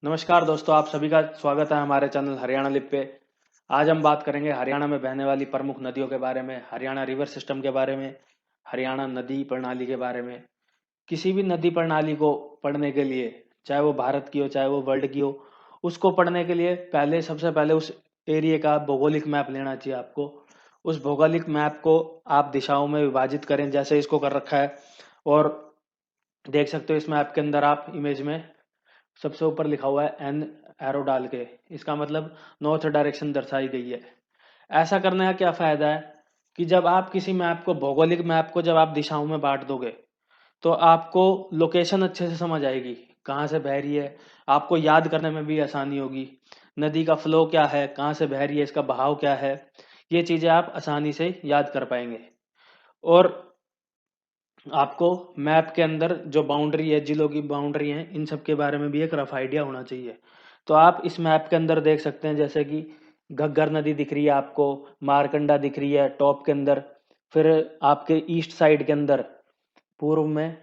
नमस्कार दोस्तों, आप सभी का स्वागत है हमारे चैनल हरियाणा लिप पे। आज हम बात करेंगे हरियाणा में बहने वाली प्रमुख नदियों के बारे में, हरियाणा रिवर सिस्टम के बारे में, हरियाणा नदी प्रणाली के बारे में। किसी भी नदी प्रणाली को पढ़ने के लिए, चाहे वो भारत की हो चाहे वो वर्ल्ड की हो, उसको पढ़ने के लिए पहले सबसे पहले उस एरिया का भौगोलिक मैप लेना चाहिए आपको। उस भौगोलिक मैप को आप दिशाओं में विभाजित करें, जैसे इसको कर रखा है। और देख सकते हो इस मैप के अंदर आप इमेज में सबसे ऊपर लिखा हुआ है एन एरो डाल के, इसका मतलब नॉर्थ डायरेक्शन दर्शाई गई है। ऐसा करने का क्या फायदा है कि जब आप किसी मैप को, भौगोलिक मैप को जब आप दिशाओं में बांट दोगे तो आपको लोकेशन अच्छे से समझ आएगी, कहाँ से बह रही है। आपको याद करने में भी आसानी होगी, नदी का फ्लो क्या है, कहाँ से बह रही है, इसका बहाव क्या है। ये चीजें आप आसानी से याद कर पाएंगे। और आपको मैप के अंदर जो बाउंड्री है, जिलों की बाउंड्री है, इन सब के बारे में भी एक रफ आइडिया होना चाहिए। तो आप इस मैप के अंदर देख सकते हैं, जैसे कि घग्गर नदी दिख रही है आपको, मारकंडा दिख रही है टॉप के अंदर। फिर आपके ईस्ट साइड के अंदर पूर्व में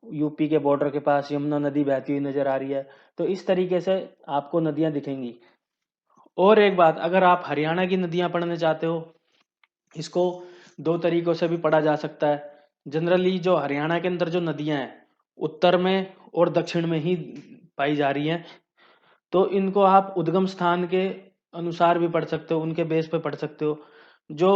यूपी के बॉर्डर के पास यमुना नदी बहती हुई नजर आ रही है। तो इस तरीके से आपको नदियां दिखेंगी। और एक बात, अगर आप हरियाणा की नदियां पढ़ने चाहते हो, इसको दो तरीकों से भी पढ़ा जा सकता है। जनरली जो हरियाणा के अंदर जो नदियां हैं, उत्तर में और दक्षिण में ही पाई जा रही हैं। तो इनको आप उद्गम स्थान के अनुसार भी पढ़ सकते हो, उनके बेस पे पढ़ सकते हो। जो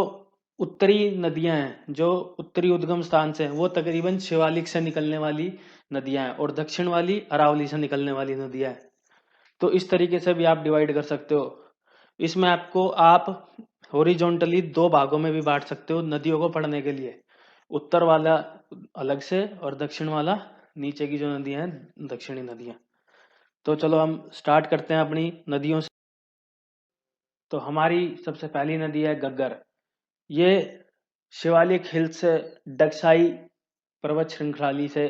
उत्तरी नदियां हैं, जो उत्तरी उद्गम स्थान से हैं, वो तकरीबन शिवालिक से निकलने वाली नदियां हैं, और दक्षिण वाली अरावली से निकलने वाली नदियां हैं। तो इस तरीके से भी आप डिवाइड कर सकते हो। इस मैप को आप हॉरिजॉन्टली दो भागों में भी बांट सकते हो नदियों को पढ़ने के लिए। उत्तर वाला अलग से और दक्षिण वाला, नीचे की जो नदियां हैं दक्षिणी नदियां। तो चलो हम स्टार्ट करते हैं अपनी नदियों से। तो हमारी सबसे पहली नदी है घग्गर। ये शिवालिक हिल्स से, डगसाई पर्वत श्रृंखलाली से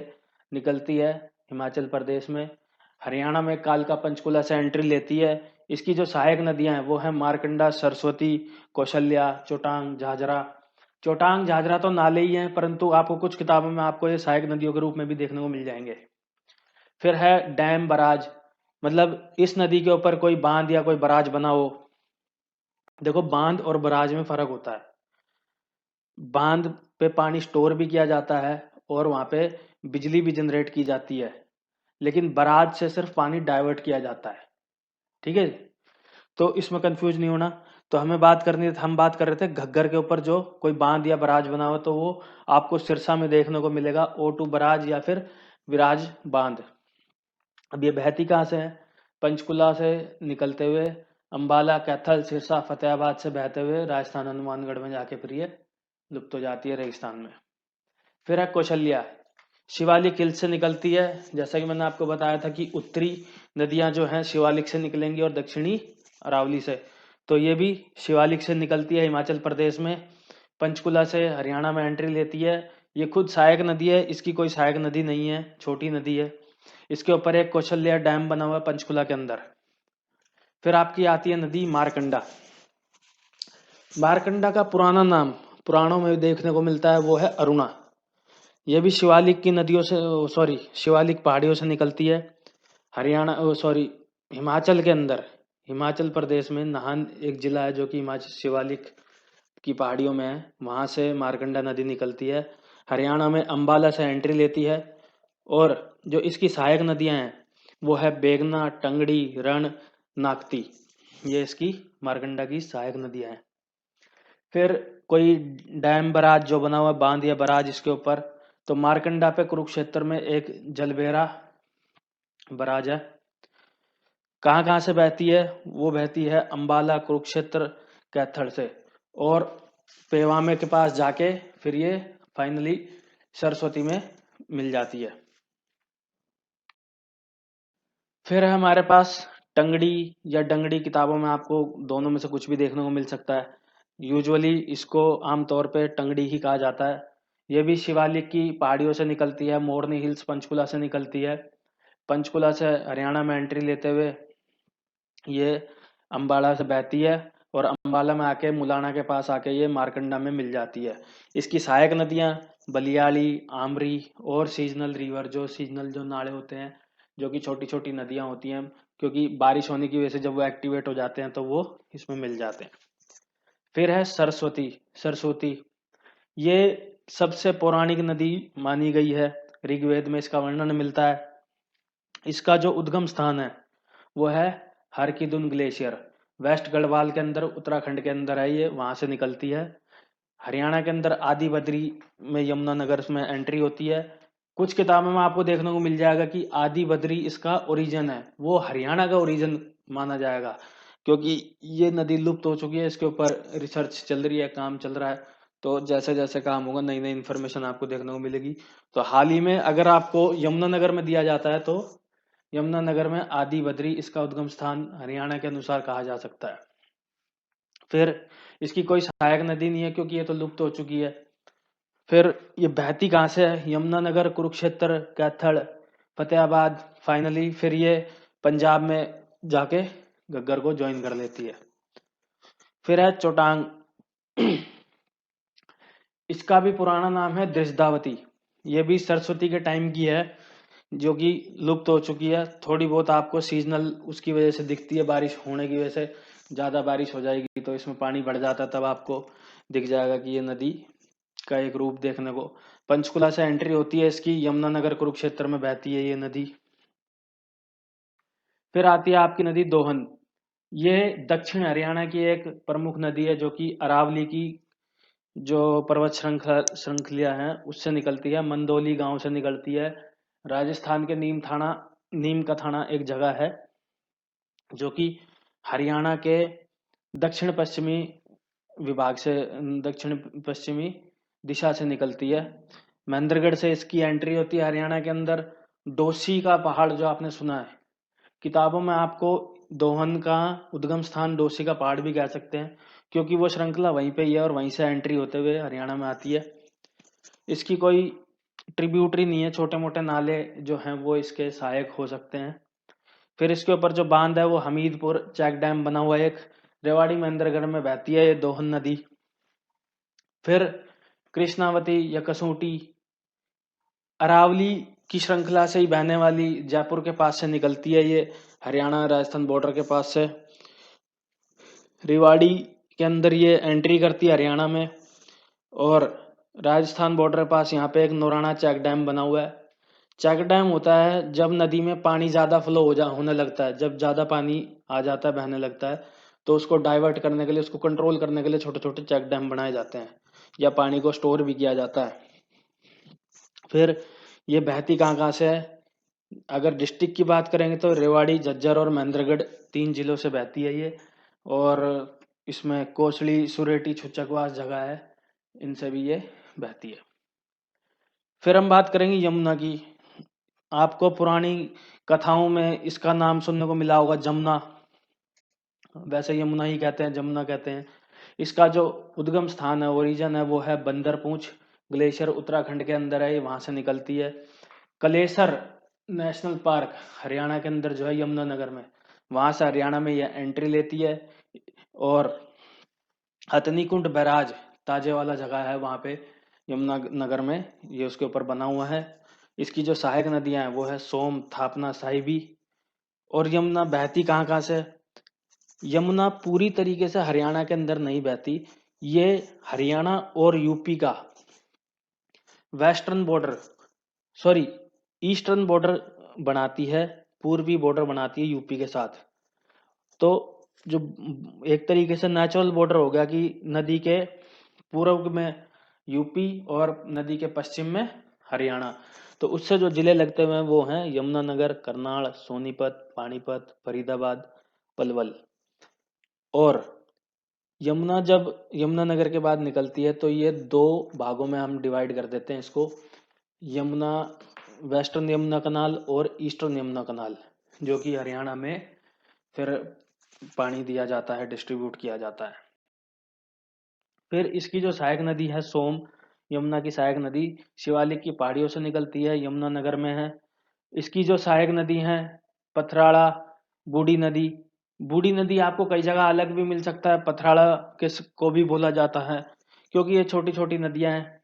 निकलती है हिमाचल प्रदेश में। हरियाणा में कालका पंचकुला से एंट्री लेती है। इसकी जो सहायक नदियां हैं वो है मारकंडा, सरस्वती, कौशल्या, चोटांग, झाझरा। चोटांग झाझरा तो नाले ही हैं, परंतु आपको कुछ किताबों में आपको ये सहायक नदियों के रूप में भी देखने को मिल जाएंगे। फिर है डैम, बराज, मतलब इस नदी के ऊपर कोई बांध या कोई बराज बना हो। देखो, बांध और बराज में फर्क होता है। बांध पे पानी स्टोर भी किया जाता है और वहां पे बिजली भी जनरेट की जाती है, लेकिन बराज से सिर्फ पानी डाइवर्ट किया जाता है। ठीक है, तो इसमें कंफ्यूज नहीं होना। तो हम बात कर रहे थे घग्गर के ऊपर जो कोई बांध या बराज बना हो, तो वो आपको सिरसा में देखने को मिलेगा, O2 बराज या फिर विराज बांध। अब ये बहती कहाँ से है? पंचकुला से निकलते हुए अंबाला, कैथल, सिरसा, फतेहाबाद से बहते हुए राजस्थान, हनुमानगढ़ में जाके फिर ये लुप्त हो जाती है रेगिस्तान में। फिर है कौशल्या। शिवालिक हिल से निकलती है। जैसा कि मैंने आपको बताया था कि उत्तरी नदियां जो हैं शिवालिक से निकलेंगी और दक्षिणी अरावली से। तो ये भी शिवालिक से निकलती है हिमाचल प्रदेश में। पंचकुला से हरियाणा में एंट्री लेती है। ये खुद सहायक नदी है, इसकी कोई सहायक नदी नहीं है, छोटी नदी है। इसके ऊपर एक कौशल्या डैम बना हुआ है पंचकुला के अंदर। फिर आपकी आती है नदी मारकंडा। मारकंडा का पुराना नाम पुराणों में देखने को मिलता है, वो है अरुणा। यह भी शिवालिक की नदियों से, सॉरी, शिवालिक पहाड़ियों से निकलती है। हरियाणा, सॉरी, हिमाचल के अंदर, हिमाचल प्रदेश में नाहन एक जिला है जो कि हिमाचल शिवालिक की पहाड़ियों में है, वहां से मारकंडा नदी निकलती है। हरियाणा में अंबाला से एंट्री लेती है। और जो इसकी सहायक नदियां हैं वो है बेगना, टंगड़ी, रण, नागती। ये इसकी मारकंडा की सहायक नदियां हैं। फिर कोई डैम, बराज जो बना हुआ, बांध या बराज इसके ऊपर, तो मारकंडा पे कुरुक्षेत्र में एक जलबेरा बराज है। कहाँ कहाँ से बहती है? वो बहती है अंबाला, कुरुक्षेत्र, कैथल से, और पेवामे के पास जाके फिर ये फाइनली सरस्वती में मिल जाती है। फिर है हमारे पास टंगड़ी या डंगड़ी। किताबों में आपको दोनों में से कुछ भी देखने को मिल सकता है। यूजुअली इसको आमतौर पे टंगड़ी ही कहा जाता है। यह भी शिवालिक की पहाड़ियों से निकलती है, मोरनी हिल्स पंचकुला से निकलती है। पंचकुला से हरियाणा में एंट्री लेते हुए ये अंबाला से बहती है, और अंबाला में आके मुलाना के पास आके ये मारकंडा में मिल जाती है। इसकी सहायक नदियां बलियाली, आमरी और सीजनल रिवर, जो सीजनल जो नाले होते हैं, जो कि छोटी छोटी नदियां होती हैं, क्योंकि बारिश होने की वजह से जब वो एक्टिवेट हो जाते हैं तो वो इसमें मिल जाते हैं। फिर है सरस्वती। सरस्वती ये सबसे पौराणिक नदी मानी गई है, ऋग्वेद में इसका वर्णन मिलता है। इसका जो उद्गम स्थान है वो है हरकीदुन ग्लेशियर, वेस्ट गढ़वाल के अंदर, उत्तराखंड के अंदर है ये, वहां से निकलती है। हरियाणा के अंदर आदि बद्री में यमुनानगर में एंट्री होती है। कुछ किताबों में आपको देखने को मिल जाएगा कि आदि बद्री इसका ओरिजिन है, वो हरियाणा का ओरिजिन माना जाएगा, क्योंकि ये नदी लुप्त हो चुकी है, इसके ऊपर रिसर्च चल रही है, काम चल रहा है। तो जैसे जैसे काम होगा नई नई इन्फॉर्मेशन आपको देखने को मिलेगी। तो हाल ही में अगर आपको यमुनानगर में दिया जाता है तो यमुनानगर में आदि बद्री इसका उद्गम स्थान हरियाणा के अनुसार कहा जा सकता है। फिर इसकी कोई सहायक नदी नहीं है, क्योंकि ये तो लुप्त हो चुकी है। फिर ये बहती कहाँ से है? यमुनानगर, कुरुक्षेत्र, कैथल, फतेहाबाद, फाइनली फिर ये पंजाब में जाके घग्गर को ज्वाइन कर लेती है। फिर है चोटांग। इसका भी पुराना नाम है दृशदावती। ये भी सरस्वती के टाइम की है, जो कि लुप्त हो चुकी है। थोड़ी बहुत आपको सीजनल उसकी वजह से दिखती है, बारिश होने की वजह से ज्यादा बारिश हो जाएगी तो इसमें पानी बढ़ जाता है, तब आपको दिख जाएगा कि ये नदी का एक रूप देखने को। पंचकुला से एंट्री होती है इसकी, यमुनानगर कुरुक्षेत्र में बहती है ये नदी। फिर आती है आपकी नदी दोहन। ये दक्षिण हरियाणा की एक प्रमुख नदी है, जो कि अरावली की जो पर्वत श्रृंखला है उससे निकलती है, मंदोली गांव से निकलती है। राजस्थान के नीम का थाना एक जगह है, जो कि हरियाणा के दक्षिण पश्चिमी विभाग से, दक्षिण पश्चिमी दिशा से निकलती है। महेंद्रगढ़ से इसकी एंट्री होती है हरियाणा के अंदर। डोसी का पहाड़ जो आपने सुना है किताबों में, आपको दोहन का उद्गम स्थान डोसी का पहाड़ भी कह सकते हैं, क्योंकि वो श्रृंखला वहीं पे ही है और वहीं से एंट्री होते हुए हरियाणा में आती है। इसकी कोई ट्रिब्यूटरी नहीं है, छोटे मोटे नाले जो हैं वो इसके सहायक हो सकते हैं। फिर इसके ऊपर जो बांध है वो हमीदपुर चेक डैम बना हुआ है एक, रेवाड़ी महेंद्रगढ़ में बहती है ये दोहन नदी। फिर कृष्णावती या कसूटी अरावली की श्रृंखला से ही बहने वाली, जयपुर के पास से निकलती है ये, हरियाणा राजस्थान बॉर्डर के पास से रेवाड़ी के अंदर ये एंट्री करती है हरियाणा में। और राजस्थान बॉर्डर के पास यहाँ पे एक नौराना चेक डैम बना हुआ है। चेक डैम होता है जब नदी में पानी ज्यादा फ्लो होने लगता है, जब ज्यादा पानी आ जाता है, बहने लगता है, तो उसको डाइवर्ट करने के लिए, उसको कंट्रोल करने के लिए छोटे छोटे चेक डैम बनाए जाते हैं, या पानी को स्टोर भी किया जाता है। फिर ये बहती कहाँ कहाँ से है? अगर डिस्ट्रिक्ट की बात करेंगे तो रेवाड़ी, झज्जर और महेंद्रगढ़ 3 जिलों से बहती है ये। और इसमें कोसली, सुरेटी, छुचकवास जगह है, इनसे भी ये बहती है। फिर हम बात करेंगे यमुना की। आपको पुरानी कथाओं में इसका नाम सुनने को मिला होगा, जमुना। वैसे यमुना ही कहते हैं, जमुना कहते हैं। इसका जो उद्गम स्थान है, ओरिजिन है, वो है बंदरपूंछ ग्लेशियर, उत्तराखंड के अंदर है, वहां से निकलती है। कलेसर नेशनल पार्क हरियाणा के अंदर जो है, यमुनानगर में, वहां से हरियाणा में यह एंट्री लेती है। और हथनीकुंड बैराज ताजे वाला जगह है वहां पे यमुनानगर में, ये उसके ऊपर बना हुआ है। इसकी जो सहायक नदियां हैं वो है सोम, थापना, साहिबी। और यमुना बहती कहाँ कहाँ से? यमुना पूरी तरीके से हरियाणा के अंदर नहीं बहती, ये हरियाणा और यूपी का western border, sorry eastern border बनाती है, पूर्वी बॉर्डर बनाती है यूपी के साथ। तो जो एक तरीके से नेचुरल बॉर्डर हो गया कि नदी के पूर्व में यूपी और नदी के पश्चिम में हरियाणा। तो उससे जो जिले लगते हुए हैं वो हैं यमुनानगर, करनाल, सोनीपत, पानीपत, फरीदाबाद, पलवल। और यमुना जब यमुनानगर के बाद निकलती है तो ये 2 भागों में हम डिवाइड कर देते हैं इसको, यमुना, वेस्टर्न यमुना कनाल और ईस्टर्न यमुना कनाल, जो कि हरियाणा में फिर पानी दिया जाता है, डिस्ट्रीब्यूट किया जाता है। फिर इसकी जो सहायक नदी है सोम, यमुना की सहायक नदी शिवालिक की पहाड़ियों से निकलती है, यमुनानगर में है। इसकी जो सहायक नदी है पथराड़ा, बूढ़ी नदी। बूढ़ी नदी आपको कई जगह अलग भी मिल सकता है, पथराड़ा किस को भी बोला जाता है, क्योंकि ये छोटी छोटी नदियां हैं।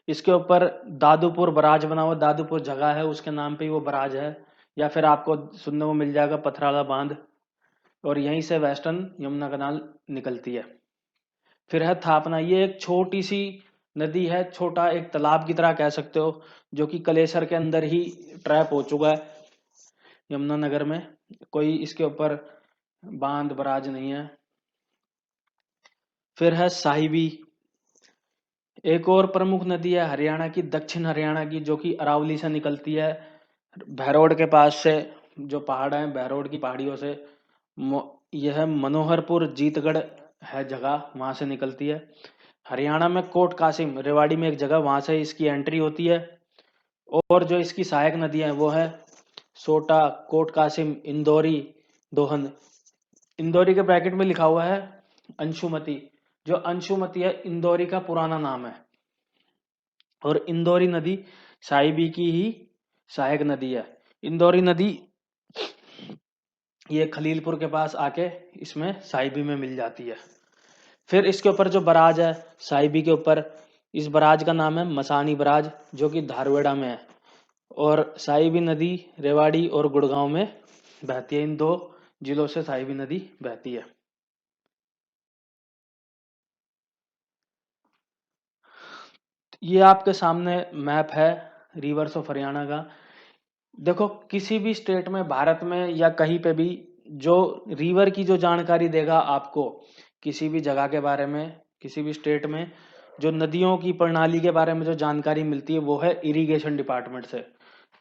इसके ऊपर दादूपुर बराज बना हुआ, दादूपुर जगह है उसके नाम पे ही वो बराज है, या फिर आपको सुनने को मिल जाएगा पथराला बांध, और यहीं से वेस्टर्न यमुना कनाल निकलती है। फिर है थापना, ये एक छोटी सी नदी है, छोटा एक तालाब की तरह कह सकते हो, जो कि कलेसर के अंदर ही ट्रैप हो चुका है यमुनानगर में, कोई इसके ऊपर बांध बराज नहीं है। फिर है साहिबी, एक और प्रमुख नदी है हरियाणा की, दक्षिण हरियाणा की, जो कि अरावली से निकलती है, भैरोड के पास से, जो पहाड़ है भैरोड की पहाड़ियों से, यह मनोहरपुर जीतगढ़ है जगह, वहां से निकलती है। हरियाणा में कोट कासिम रेवाड़ी में एक जगह, वहां से इसकी एंट्री होती है। और जो इसकी सहायक नदियां हैं वो है सोटा, कोट कासिम, इंदौरी, दोहन। इंदौरी के ब्रैकेट में लिखा हुआ है अंशुमती, जो अंशुमती है इंदौरी का पुराना नाम है, और इंदौरी नदी साहिबी की ही सहायक नदी है। इंदौरी नदी ये खलीलपुर के पास आके इसमें साहिबी में मिल जाती है। फिर इसके ऊपर जो बराज है साहिबी के ऊपर, इस बराज का नाम है मसानी बराज, जो कि धारवेड़ा में है, और साहिबी नदी रेवाड़ी और गुड़गांव में बहती है। इन दो जिलों से साहिबी नदी बहती है। ये आपके सामने मैप है रिवर्स ऑफ हरियाणा का। देखो किसी भी स्टेट में भारत में या कहीं पे भी जो रिवर की जो जानकारी देगा आपको, किसी भी जगह के बारे में, किसी भी स्टेट में जो नदियों की प्रणाली के बारे में जो जानकारी मिलती है वो है इरिगेशन डिपार्टमेंट से।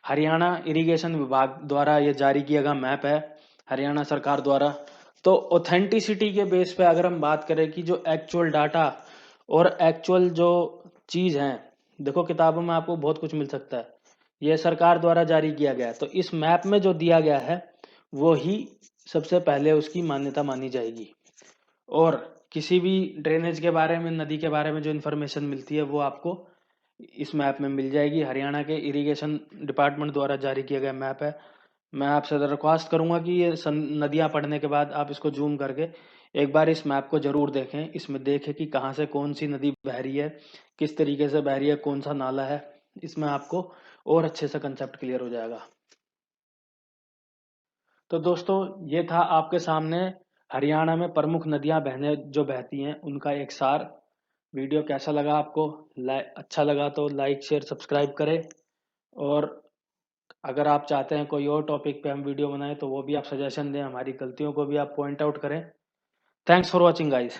हरियाणा इरिगेशन विभाग द्वारा ये जारी किया गया मैप है हरियाणा सरकार द्वारा। तो ऑथेंटिसिटी के बेस पे अगर हम बात करें कि जो एक्चुअल डाटा और एक्चुअल जो चीज है, देखो किताबों में आपको बहुत कुछ मिल सकता है, यह सरकार द्वारा जारी किया गया है, तो इस मैप में जो दिया गया है वो ही सबसे पहले उसकी मान्यता मानी जाएगी। और किसी भी ड्रेनेज के बारे में, नदी के बारे में जो इन्फॉर्मेशन मिलती है वो आपको इस मैप में मिल जाएगी। हरियाणा के इरिगेशन डिपार्टमेंट द्वारा जारी किया गया मैप है। मैं आपसे दरख्वास्त करूंगा कि ये नदियां पढ़ने के बाद आप इसको जूम करके एक बार इस मैप को जरूर देखें, इसमें देखें कि कहाँ से कौन सी नदी बह रही है, किस तरीके से बह रही है, कौन सा नाला है, इसमें आपको और अच्छे से कंसेप्ट क्लियर हो जाएगा। तो दोस्तों ये था आपके सामने हरियाणा में प्रमुख नदियां बहने जो बहती हैं उनका एक सार। वीडियो कैसा लगा आपको? अच्छा लगा तो लाइक शेयर सब्सक्राइब करें, और अगर आप चाहते हैं कोई और टॉपिक पे हम वीडियो बनाएं तो वो भी आप सजेशन दें, हमारी गलतियों को भी आप पॉइंट आउट करें। Thanks for watching guys.